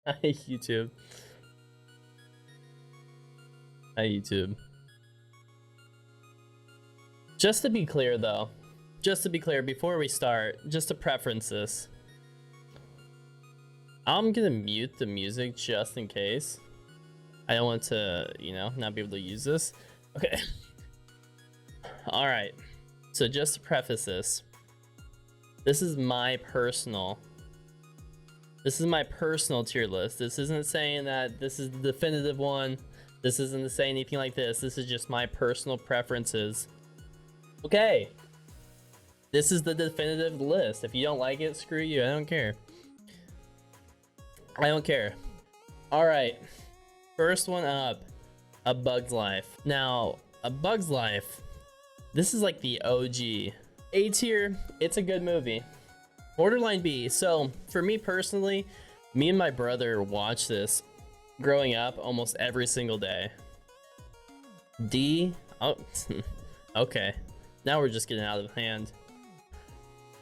I hate YouTube. I hate YouTube. Just to be clear though, before we start, just to preference this, I'm gonna mute the music just in case. I don't want to, you know, not be able to use this. Okay. All right. So just to preface this, this is my personal tier list. This isn't saying that this is the definitive one. This isn't saying anything like this. This is just my personal preferences. Okay. This is the definitive list. If you don't like it, screw you. I don't care. I don't care. All right. First one up, A Bug's Life. Now, A Bug's Life, this is like the OG. A tier, it's a good movie. Borderline B. So for me personally, me and my brother watched this growing up almost every single day. D. Oh, okay. Now we're just getting out of hand.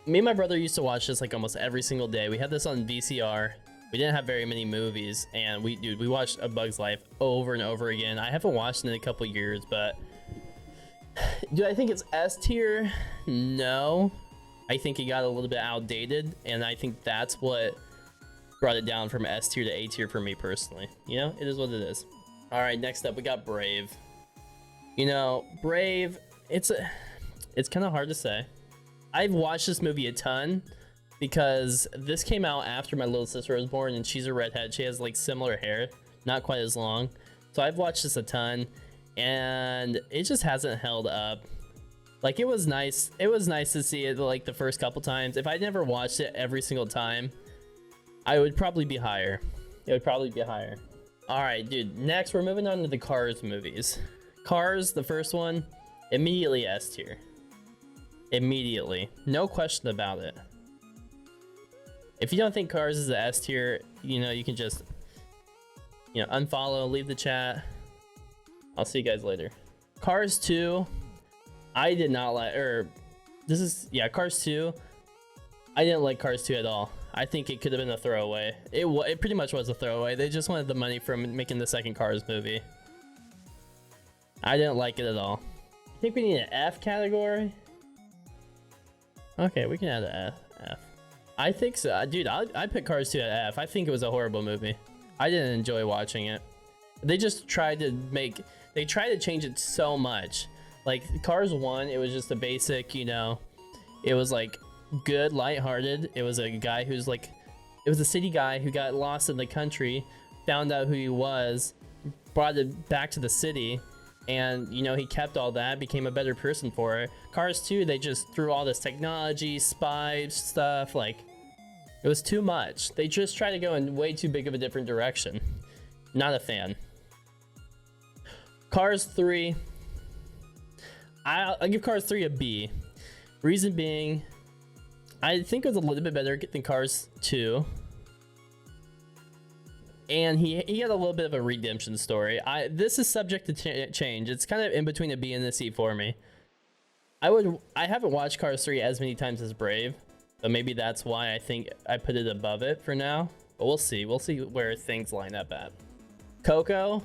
Me and my brother used to watch this like almost every single day. We had this on VCR. We didn't have very many movies, and we watched A Bug's Life over and over again. I haven't watched it in a couple years, but do I think it's S tier? No. I think it got a little bit outdated, and I think that's what brought it down from S tier to A tier for me personally. You know, it is what it is. All right, next up we got Brave. You know, Brave, it's kind of hard to say. I've watched this movie a ton because this came out after my little sister was born, and she's a redhead. She has like similar hair, not quite as long. So I've watched this a ton, and it just hasn't held up. Like, it was nice to see it like the first couple times. If I never watched it every single time, I would probably be higher. It would probably be higher. All right, dude, next we're moving on to the Cars movies. Cars, the first one, immediately S tier. Immediately, no question about it. If you don't think Cars is a S tier, you know, you can just, you know, unfollow, leave the chat. I'll see you guys later. Cars 2, I did not like, Cars 2. I didn't like Cars 2 at all. I think it could have been a throwaway. It pretty much was a throwaway. They just wanted the money from making the second Cars movie. I didn't like it at all. I think we need an F category. Okay, we can add an F. I think so. Dude, I put Cars 2 at F. I think it was a horrible movie. I didn't enjoy watching it. They just tried to change it so much. Like Cars 1, it was just a basic, you know, it was like good, lighthearted. It was a guy who's like, it was a city guy who got lost in the country, found out who he was, brought it back to the city, and you know, he kept all that, became a better person for it. Cars 2, they just threw all this technology, spy stuff, like it was too much. They just tried to go in way too big of a different direction. Not a fan. Cars 3, I'll give Cars 3 a B. Reason being, I think it was a little bit better than Cars 2. And he had a little bit of a redemption story. This is subject to change. It's kind of in between a B and a C for me. I haven't watched Cars 3 as many times as Brave, but maybe that's why I think I put it above it for now. But we'll see. We'll see where things line up at. Coco,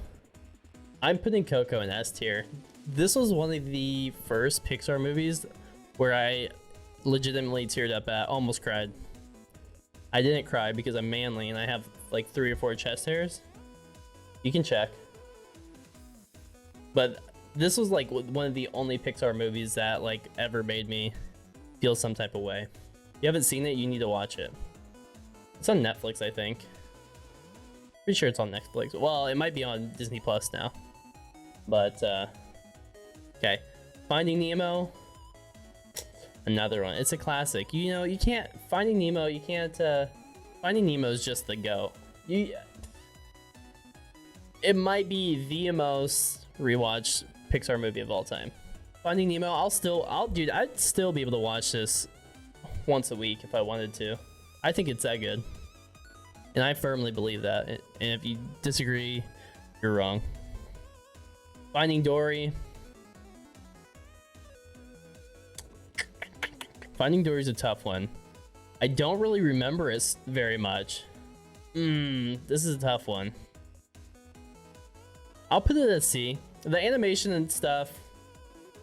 I'm putting Coco in S tier. This was one of the first Pixar movies where I legitimately teared up at, almost cried. I didn't cry because I'm manly and I have like 3 or 4 chest hairs. You can check. But this was like one of the only Pixar movies that like ever made me feel some type of way. If you haven't seen it, you need to watch it. It's on Netflix, I think. Pretty sure it's on Netflix. Well, it might be on Disney Plus now. But okay, Finding Nemo, another one. It's a classic. You know, you can't Finding Nemo. You can't. Finding Nemo is just the GOAT. It might be the most rewatched Pixar movie of all time. Finding Nemo. I'd still be able to watch this once a week if I wanted to. I think it's that good, and I firmly believe that. And if you disagree, you're wrong. Finding Dory. Finding Dory is a tough one. I don't really remember it very much. This is a tough one. I'll put it at C. The animation and stuff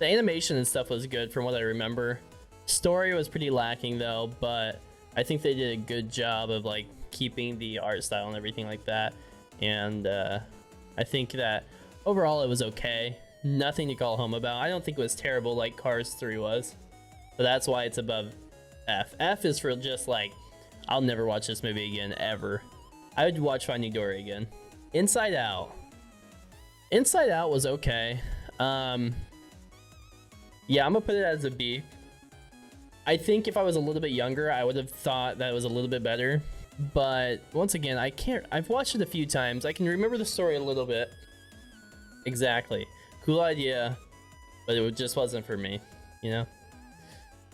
was good from what I remember. Story was pretty lacking though, but I think they did a good job of like keeping the art style and everything like that. And I think that overall it was okay. Nothing to call home about. I don't think it was terrible like Cars 3 was, but that's why it's above F. F is for just like, I'll never watch this movie again, ever. I would watch Finding Dory again. Inside Out. Inside Out was okay. Yeah, I'm gonna put it as a B. I think if I was a little bit younger, I would have thought that it was a little bit better. But once again, I've watched it a few times. I can remember the story a little bit. Exactly. Cool idea, but it just wasn't for me, you know?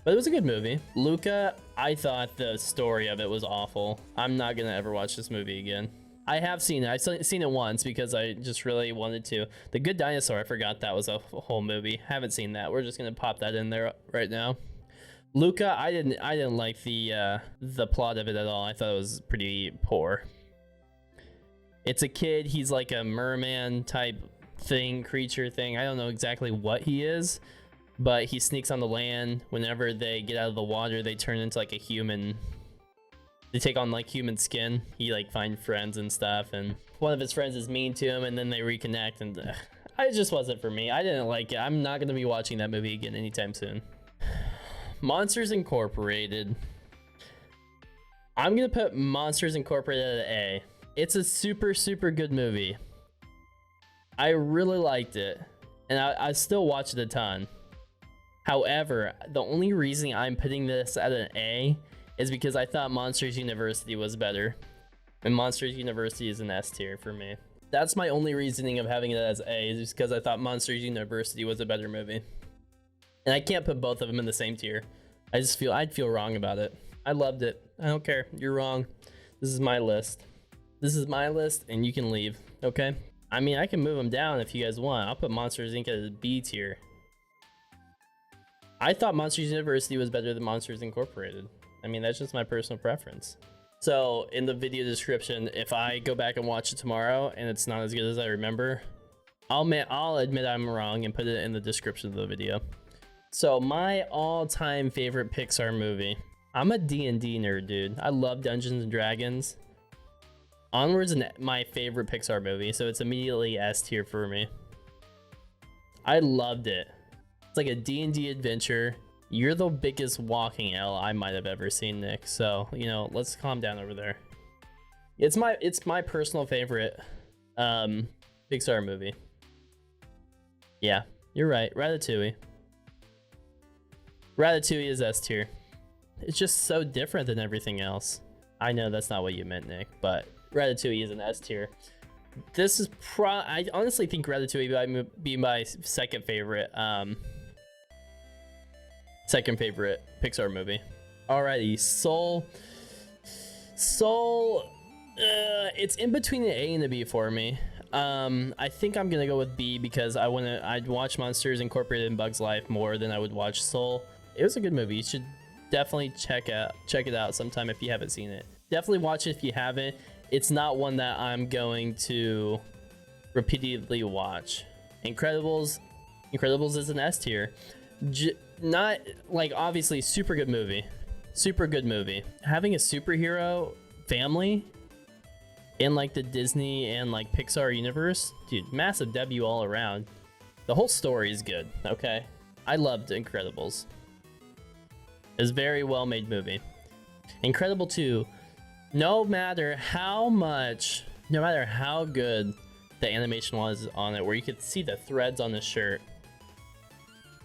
But it was a good movie. Luca, I thought the story of it was awful. I'm not gonna ever watch this movie again. I have seen it. I've seen it once because I just really wanted to. The Good Dinosaur, I forgot that was a whole movie. Haven't seen that. We're just gonna pop that in there right now. Luca, I didn't like the plot of it at all. I thought it was pretty poor. It's a kid. He's like a merman type thing, creature thing. I don't know exactly what he is, but he sneaks on the land. Whenever they get out of the water, they turn into like a human. They take on like human skin. He like find friends and stuff, and one of his friends is mean to him, and then they reconnect, and it just wasn't for me. I didn't like it. I'm not gonna be watching that movie again anytime soon. Monsters Incorporated. I'm gonna put Monsters Incorporated at A. It's a super good movie. I really liked it, and I still watch it a ton. However, the only reason I'm putting this at an A is because I thought Monsters University was better, and Monsters University is an S tier for me. That's my only reasoning of having it as A, is because I thought Monsters University was a better movie. And I can't put both of them in the same tier. I'd feel wrong about it. I loved it. I don't care. You're wrong. This is my list. This is my list, and you can leave, okay? I mean, I can move them down if you guys want. I'll put Monsters Inc. as B tier. I thought Monsters University was better than Monsters Incorporated. I mean, that's just my personal preference. So in the video description, if I go back and watch it tomorrow and it's not as good as I remember, I'll admit I'm wrong and put it in the description of the video. So my all-time favorite Pixar movie. I'm a D&D nerd, dude. I love Dungeons and Dragons. Onward's my favorite Pixar movie, so it's immediately S tier for me. I loved it. It's like a D&D adventure. You're the biggest walking L I might have ever seen, Nick. So, you know, let's calm down over there. It's my personal favorite Pixar movie. Yeah, you're right. Ratatouille. Ratatouille is S tier. It's just so different than everything else. I know that's not what you meant, Nick, but Ratatouille is an S tier. This is I honestly think Ratatouille might be my second favorite Pixar movie. Alrighty, Soul. It's in between an A and a B for me. I think I'm gonna go with B because I'd watch Monsters Incorporated and Bugs Life more than I would watch Soul. It was a good movie. You should definitely check it out sometime if you haven't seen it. Definitely watch it if you haven't. It's not one that I'm going to repeatedly watch. Incredibles is an S tier. Not like, obviously, super good movie. Having a superhero family in like the Disney and like Pixar universe, dude, massive debut all around. The whole story is good. Okay, I loved Incredibles. It's a very well made movie. Incredible 2. No matter how good the animation was on it, where you could see the threads on the shirt,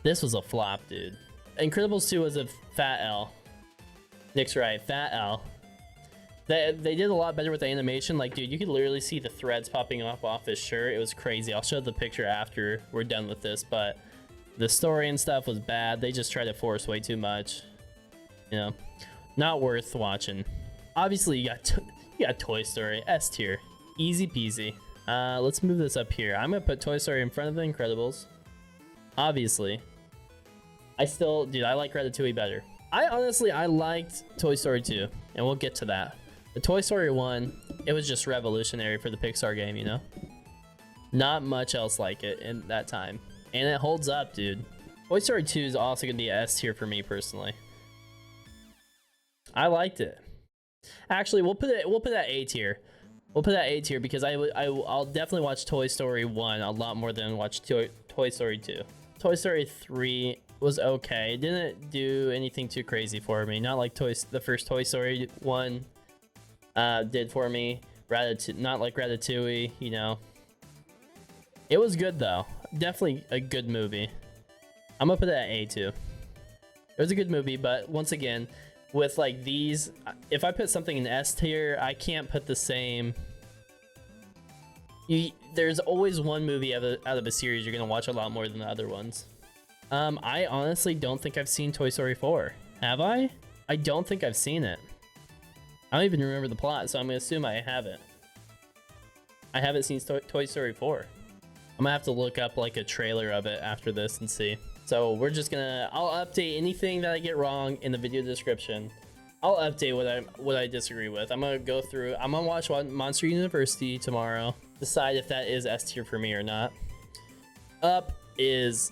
this was a flop, dude. Incredibles 2 was a fat L. Nick's right, fat L. They did a lot better with the animation. Like, dude, you could literally see the threads popping up off his shirt. It was crazy. I'll show the picture after we're done with this, but the story and stuff was bad. They just tried to force way too much. You know, not worth watching. Obviously, you got Toy Story, S tier, easy peasy. Let's move this up here. I'm gonna put Toy Story in front of The Incredibles. Obviously, I like Ratatouille better. I liked Toy Story 2, and we'll get to that. The Toy Story 1, it was just revolutionary for the Pixar game, you know? Not much else like it in that time. And it holds up, dude. Toy Story 2 is also gonna be a S tier for me personally. I liked it. Actually, we'll put it at A tier. We'll put that A tier because I'll definitely watch Toy Story 1 a lot more than watch Toy Story 2. Toy Story 3 was okay. It didn't do anything too crazy for me. Not like the first Toy Story 1 did for me. Not like Ratatouille, you know. It was good though. Definitely a good movie. I'm gonna put it at A too. It was a good movie, but once again, with like these, if I put something in S tier, I can't put the same. There's always one movie out of a series you're gonna watch a lot more than the other ones. I honestly don't think I've seen Toy Story 4. Have I? I don't think I've seen it. I don't even remember the plot, so I'm gonna assume I haven't. I haven't seen Toy Story 4. I'm gonna have to look up like a trailer of it after this and see. So we're just gonna, I'll update anything that I get wrong in the video description. I'll update what I disagree with. I'm gonna go through, I'm gonna watch Monster University tomorrow, decide if that is S tier for me or not. Up is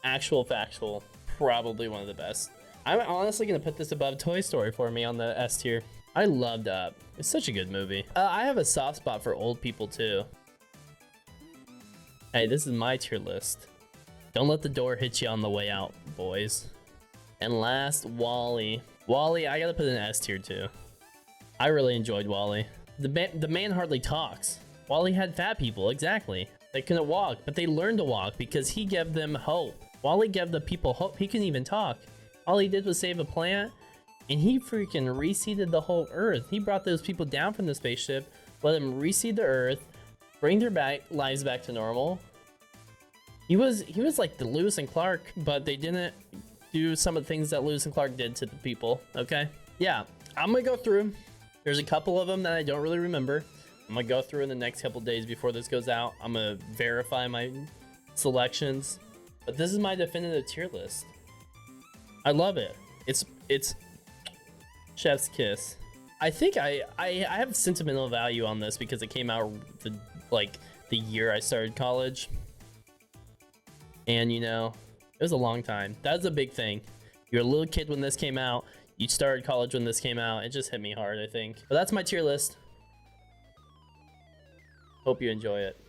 actual factual, probably one of the best. I'm honestly gonna put this above Toy Story for me on the S tier. I loved Up. It's such a good movie. I have a soft spot for old people too. Hey, this is my tier list. Don't let the door hit you on the way out, boys. And last, WALL-E. WALL-E, I gotta put an S tier too. I really enjoyed WALL-E. The man hardly talks. WALL-E had fat people, exactly. They couldn't walk, but they learned to walk because he gave them hope. WALL-E gave the people hope. He couldn't even talk. All he did was save a plant, and he freaking reseeded the whole Earth. He brought those people down from the spaceship, let them reseed the Earth, bring their lives back to normal. He was like the Lewis and Clark, but they didn't do some of the things that Lewis and Clark did to the people, okay? Yeah, I'm gonna go through. There's a couple of them that I don't really remember. I'm gonna go through in the next couple days before this goes out. I'm gonna verify my selections, but this is my definitive tier list. I love it. It's chef's kiss. I think I have sentimental value on this because it came out the year I started college. And you know, it was a long time. That's a big thing. You're a little kid when this came out. You started college when this came out. It just hit me hard, I think. But that's my tier list. Hope you enjoy it.